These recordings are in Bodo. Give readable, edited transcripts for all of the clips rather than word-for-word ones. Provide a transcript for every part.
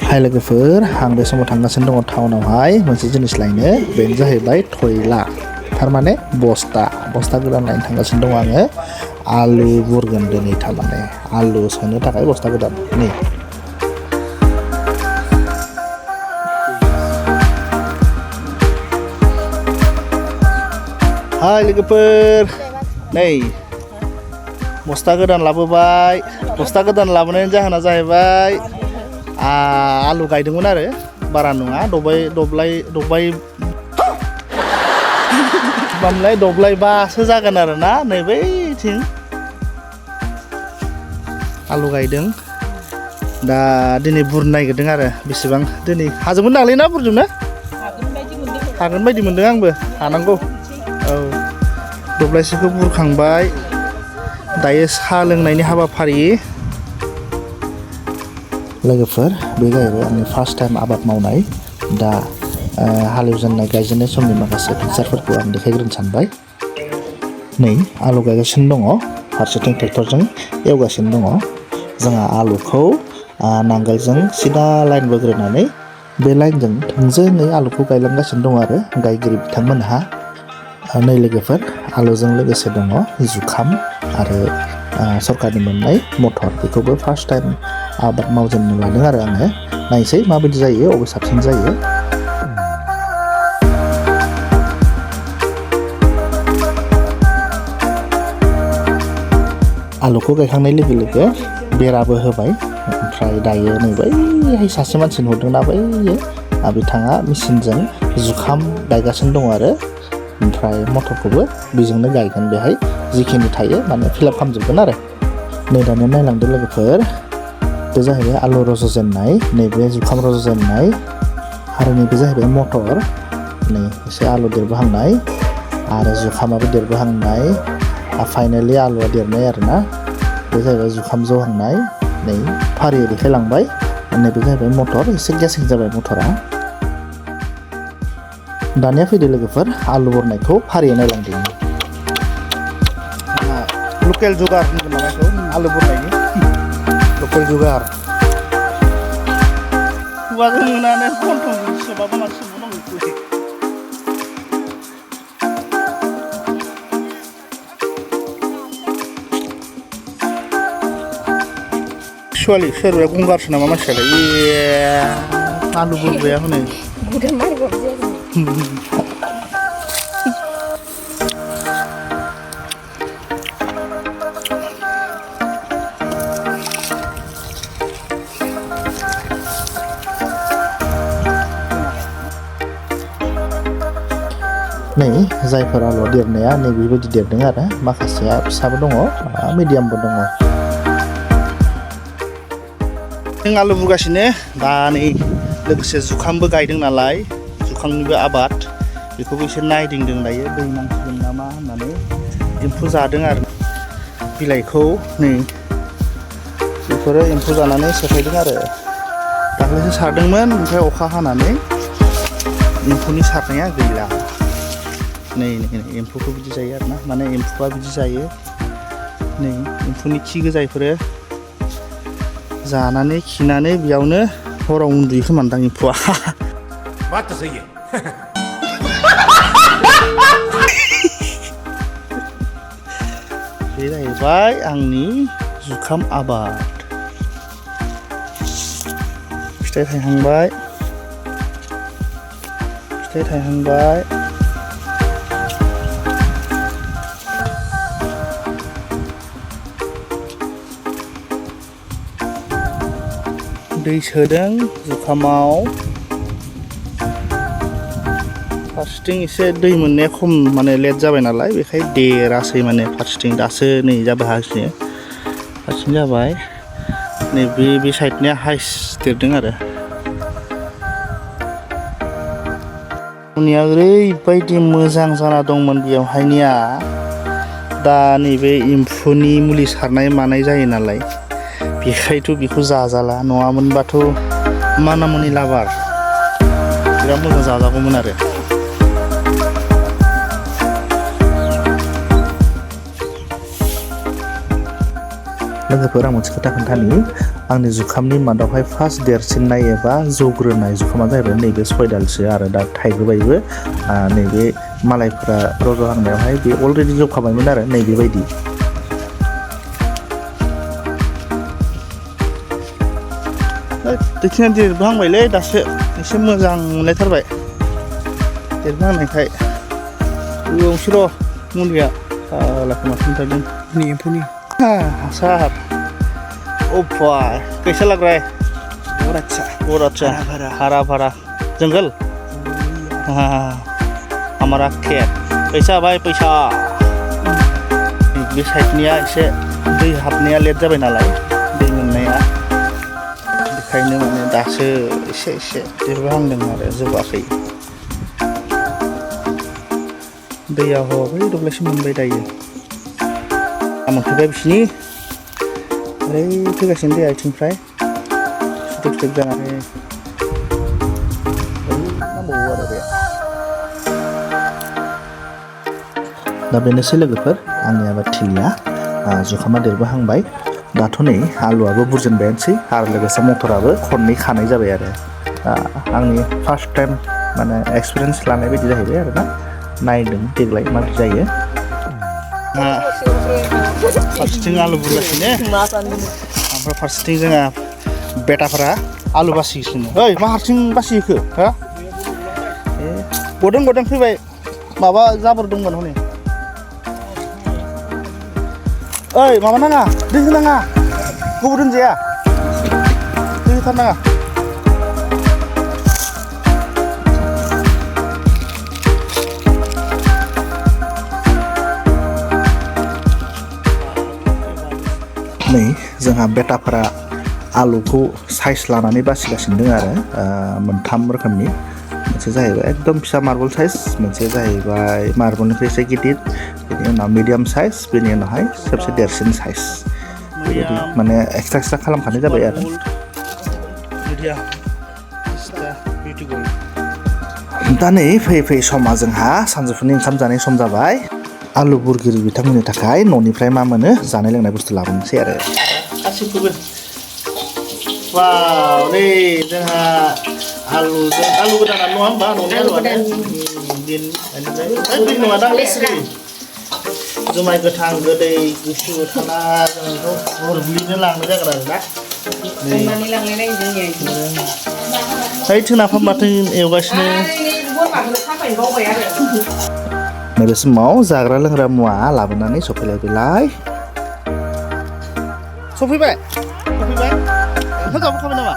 हाय लोगोफोर आं बे समाव थांगासिनो दङ टाउनावहाय मोनसे जिनिस लायनो बेनो जाहैबाय थयला थारमाने बस्ता गोदान लायनो थांगासिनो दङ आङो आलु बुरगोन दिनै थारमाने आलु सोनो थाखाय बस्ता गोदान नै हाय लोगोफोर नै बस्ता गोदान लाबोबाय बस्ता गोदान लाबोनायनि जाहोना जाहैबाय आलु गायदोंमोन आरो बारा नङा दब्लायबासो जागोन आरो ना नै बैथिं आलु गायदों दा दिनै बुरनो नागिरदों आरो बेसेबां दिनै हाजोबगोन नालाय ना बुरजोबनो हागोन बायदि मोनदों आंबो हानांगौ औ दब्लायसेखौ बुरखांबाय दायो साहा लोंनायनि हाबाफारि लोगोफोर बे जाहैबाय आंनि फार्स्ट टाइम आबाद मावनाय दा हालेवजेननाय गायजेननाय समनि माखासे पिकचारफोरखौ आं देखायग्रोनो सानबाय नै आलु गायगासिनो दङ फारसेथिं ट्रेक्टरजों एवगासिनो दङ जोंहा आलुखौ नांगोलजों सिदा लाइन बोग्रोनानै बे लाइनजों थोंजोङै आलुखौ गायलांगासिनो दङ आरो गायगिरि बिथांमोनहा नै लोगोफोर आलुजों लोगोसे दङ जुखाम आरो सरकारनि मोननाय मटर बेखौबो फार्स्ट टाइम आबाद मावजेननो लादों आरो आङो नायसै माबायदि जायो अबे साबसिन जायो आलुखौ गायखांनाय लोगो लोगो बेराबो होबाय ओमफ्राय दायो नै बैहाय सासे मानसि नुदोंना बैयो बिथाङा मेसिनजों जुखाम गायगासिनो दङ आरो ओमफ्राय मटरखौबो बेजोंनो गायगोन बेहाय जिखिनि थायो माने फिलआप खालामजोबगोन आरो नै दानिया नायलांदो लोगोफोर बे जाहैबाय आलु रज'जेननाय नैबे जुखाम रज'जेननाय आरो नैबे जाहैबाय मटर नै एसे आलु देरबोहांनाय आरो जुखामाबो देरबोहांनाय फाइनालि आलुआ देरनाय आरोना बे जाहैबाय जुखाम जौहांनाय नै फारियै देखायलांबाय नैबे जाहैबाय मटर एसे गेसें जाबाय मटरा दानिया फैदो लोगोफोर आलु बुरनायखौ फारियै नायलांदों लकेल जुगार होनगोन नामाखौ आलु बुरनायनि लकेल जुगार खुगाजों नुनानै खन्थंजों सोबाबो मानसि सोबावनांगौ एक्सुवेलि सोरबाया गंगारसो नामा मानसियालाय आलु बुरग्राया हनै नै जायफोर आलुआ देरनाया नै बेबायदि देरदों आरो माखासेया फिसाबो दङ मिडियामबो दङ जों आलु बुरगासिनो दा नै लोगोसे जुखामबो गायदों नालाय जुखामनिबो आबाद बेखौबो एसे नायदिंदों दायो दै नांसिगोन नामा होननानै एम्फौ जादों आरो बिलाइखौ नै बेफोरो एम्फौ जानानै सेफायदों आरो दाख्लैसो सारदोंमोन ओमफ्राय अखा हानानै एम्फौनि सारनाया गैला नै एम्फौखौ बिदि जायो आरोना माने एम्फौआ बिदि जायो नै एम्फौनि खि गोजायफोरो जानानै खिनानै बेयावनो हराव उन्दुयो खोमादां एम्फौआ बे जाहैबाय आंनि जुखाम आबाद फिथाइ थायहांबाय दै सोदों जुखामाव फारसेथिं एसे दै मोननाया खम माने लेट जाबाय नालाय बेखाय देरासै माने फारसेथिं दासो नै जाबाय फारसेथिं जाबाय नै बे साइडनिया हाइस देरदों आरो उनिया ओरैबायदि मोजां जाना दंमोन बेयावहायनिया दा नैबे एम्फौनि मुलि सारनाय मानाय जायो नालाय बेखायथ' बेखौ जाजाला नङामोनबाथ' मानामुनि लाबार बिराद मोजां जाजागौमोन आरो लोगोफोर आं मोनसे खोथा खोन्थानि आंनि जुखामनि मादावहाय फार्स्ट देरसिननाय एबा जौग्रोनाय जुखामा जाहैबाय नैबे 6 दालसो आरो दा थाइग्रोबायबो नैबे मालायफोरा रज'हांनायावहाय बे अलरेडि जौखाबायमोन आरो नैबेबायदि दैथिना देरबोहांबायलै दासो एसे मोजां मोनलायथारबाय देरबोहांनायखाय बेयावसो र' मुलिया लाखो माथो मोनथारदों एम्फौनि हासार ओफाय कैसा लग रहा है बहुत अच्छा हरा भरा जंगल हाँ हमारा खेत कैसा भाई पैसा बे साइडनिया एसे दै हाबनाया लेट जाबाय नालाय दै मोननाया बेखायनो माने दासो एसे देरबोहांदों आरो जौगाखै दैया बै दब्लायसे मोनबाय दायो मोनफैबाय बिसिनि ओरै फैगासिनो दैया आथिंनिफ्राय सिथोब जानानै नांबावो आरो बे दा बेनोसै लोगोफोर आंनि आबाद थिलिया जुखामा देरबोहांबाय दाथ' नै आलुआबो बुरजेनबायानोसै आरो लोगोसे मटराबो खननै खानाय जाबाय आरो आंनि फार्स्ट टाइम माने एक्सपिरियेन्स लानाय बायदि जाहैबाय आरोना नायदों देग्लाय माबायदि जायो फारसेथिं आलु बुरगासिनो ओमफ्राय फारसेथिं जोंहा बेटाफोरा आलु बासिगासिनो ओइ मा हारसिं बासिखो हा गदों फैबाय माबा जाबोर दंमोन हनै ओइ माबा नाङा दै होनाङा गोबाव दोनजाया दै होथारनाङा नै जोंहा बेटाफोरा आलुखौ साइज लानानै बासिगासिनो दं आरो मोनथाम रोखोमनि मोनसे जाहैबाय एकदम फिसा मार्बल साइज मोनसे जाहैबाय मार्बलनिफ्राय एसे गिदिर बेनि उनाव मिडियाम साइज बेनि उनावहाय सबसे देरसिन साइज बेबायदि माने एक्सट्रा खालामखानाय जाबाय आरो दा नै फैयै समा जोंहा सानजौफुनि ओंखाम जानाय सम जाबाय आलु बुरगिरि बिथांमोननि थाखाय न'निफ्राय मा मोनो जानाय लोंनाय बुस्थु लाबोनोसै आरो गासिबखौबो वाव नै जोंहा आलु गोदाना नङा होमबा न'नि आलुआनो बिन नङा दां जुमाय गोथां गोदै गुसु थाना जोंखौ हरब्लिनो लांनाय जागोन आरोना ओइ थोनाफा माथो एवगासिनो नैबे समाव जाग्रा लोंग्रा मुवा लाबोनानै सफैलायबाय ओंखाम जाबोखाबाय नामा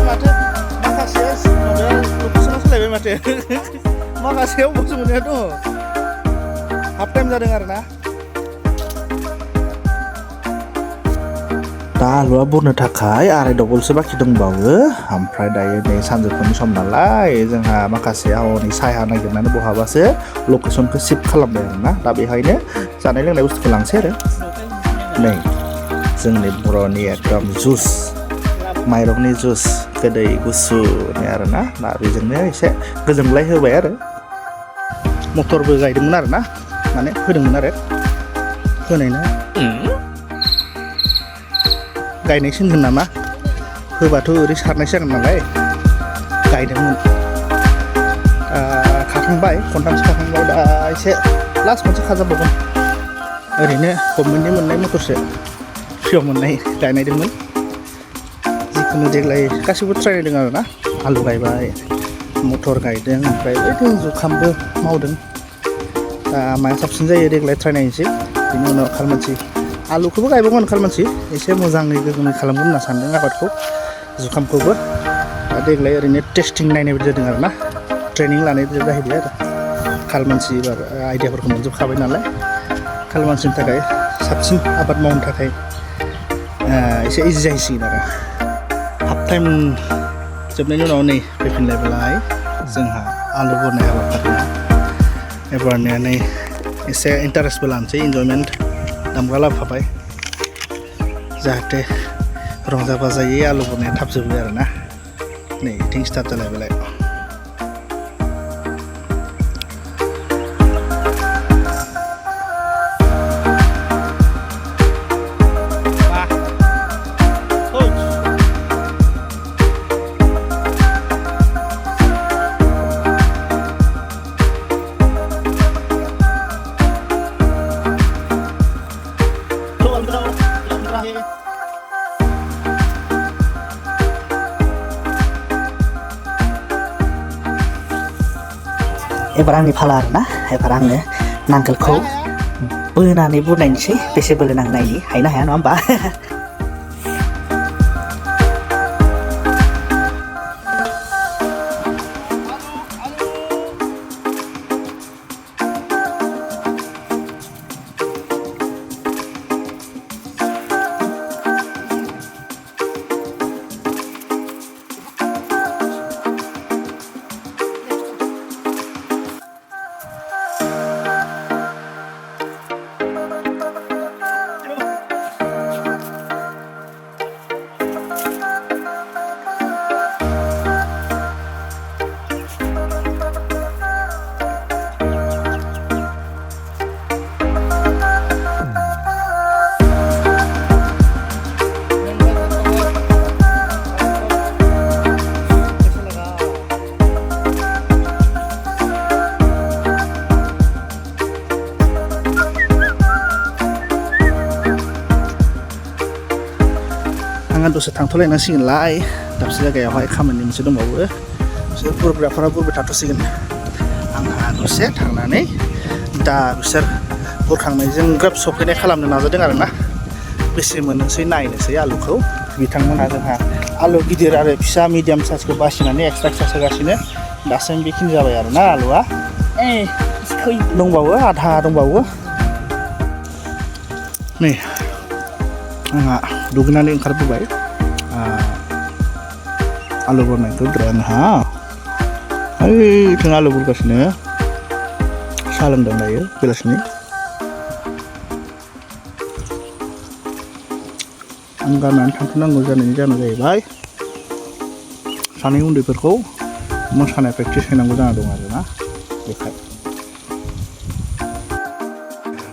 माथो माखासे लकेसनाव सोलायबाय माथो माखासेयाव बसो मोननाया दङ हाफ टाइम जादों आरोना दा आलुआ बुरनो थाखाय आराय डबलसो बाखि दंबावो ओमफ्राय दायो नै सानजौफुनि सम नालाय जोंहा माखासे हनै साया नागिरनानै बहाबासो लकेसनखौ शिफ्ट खालामबाय आरोना दा बेहायनो जानाय लोंनाय बुस्थुखौ लांसै आरो नै जोंनि बर'नि एकदम जुस माइरंनि जुस गोदै गुसुनि आरोना दा बेजोंनो एसे गोजोनलाय होबाय आरो मटरबो गायदोंमोन आरोना माने होदोंमोन आरो होनायना गायनायसो होनगोन नामा होबाथ' ओरै सारनायसो जागोन नालाय गायदोंमोन खाखांबाय खनथामसो खाखांबाय दा एसे लास्ट मोनसे खाजाबावगोन ओरैनो गभर्नमेन्टनि मोननाय मटरसो फ्रियाव मोननाय गायनायदोंमोन जिखुनु देग्लाय गासिबो ट्राइ नायदों आरोना आलु गायबाय मटर गायदों ओमफ्राय ओरैनो जुखामबो मावदों दा माया साबसिन जायो देग्लाय ट्राइ नायनोसै बेनि उनाव खालमानसि आलुखौबो गायबावगोन खालमानसि एसे मोजाङै गोगोमै खालामगोन होनना सानदों आबादखौ जुखामखौबो दा देग्लाय ओरैनो टेस्टिं नायनाय बायदि जादों आरोना ट्रेनिं लानाय बायदि जाहैबाय आरो खालमानसि एबार आइडियाफोरखौ मोनजोबखाबाय नालाय खालमानसिनि थाखाय साबसिन आबाद मावनो थाखाय एसे इजि जाहैसिगोन आरो हाफ टाइम जोबनायनि उनाव नै फैफिनलायबाय जोंहा आलु बुरनाय हाबाफारिया एबारनिया नै एसे इन्टारेस्टबो लानोसै इन्जयमेन्ट दामग्रा लाबोफाबाय जाहाथे रंजा बाजायै आलु बुरनाया थाब जोबो आरोना नै इथिं स्टार्ट जालायबाय एबार आंनि फाला आरोना एबार आङो नांगोलखौ बोनानै बुरनायनोसै बेसे बोलो नांनायनि हायना हाया नङा होमबा दसे थांथ'लायनांसिगोनलाय दाबसे जायगायावहाय खामानि मोनसे दंबावो बिसोर बुरग्राफोरा बुरबाय थाथ'सिगोन आंहा दसे थांनानै दा बिसोर बुरखांनायजों ग्राब सफैनाय खालामनो नाजादों आरोना बेसे मोननोसै नायनोसै आलुखौ बिथांमोनहा जोंहा आलु गिदिर आरो फिसा मिडियाम साइजखौ बासिनानै एक्सट्रा होगासिनो दासिम बेखिनि जाबाय आरोना आलुआ दंबावो आधा दंबावो नै आंहा दुगैनानै ओंखारबोबाय आलु बुरनायखौ आंहा ओइथिं आलु बुरगासिनो साहा लोंदों दायो बेलासिनि आं गारनानै थांथ'नांगौ जानायनि जाहोना जाहैबाय सानै उन्दैफोरखौ मोसानाय प्रेक्टिस होनांगौ जाना दं आरोना बेखाय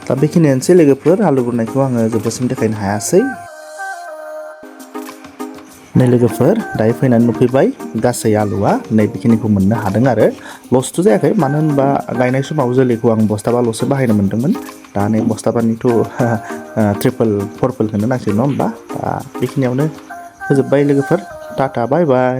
दा बेखिनियानोसै लोगोफोर आलु बुरनायखौ आङो जोबजासिम देखायनो हायासै नै लोगोफोर दायो फैनानै नुफैबाय गासै आलुआ नै बेखिनिखौ मोननो हादों आरो लसथ' जायाखै मानो होनबा गायनाय समाव जोलैखौ आं बस्थाबाल'सो बाहायनो मोन्दोंमोन दा नै बस्थाबानिथ' ट्रिपोल फरपोलखौनो नांसिगोन नङा होमबा दा बेखिनियावनो फोजोब्बाय लोगोफोर टाटा बाय बाय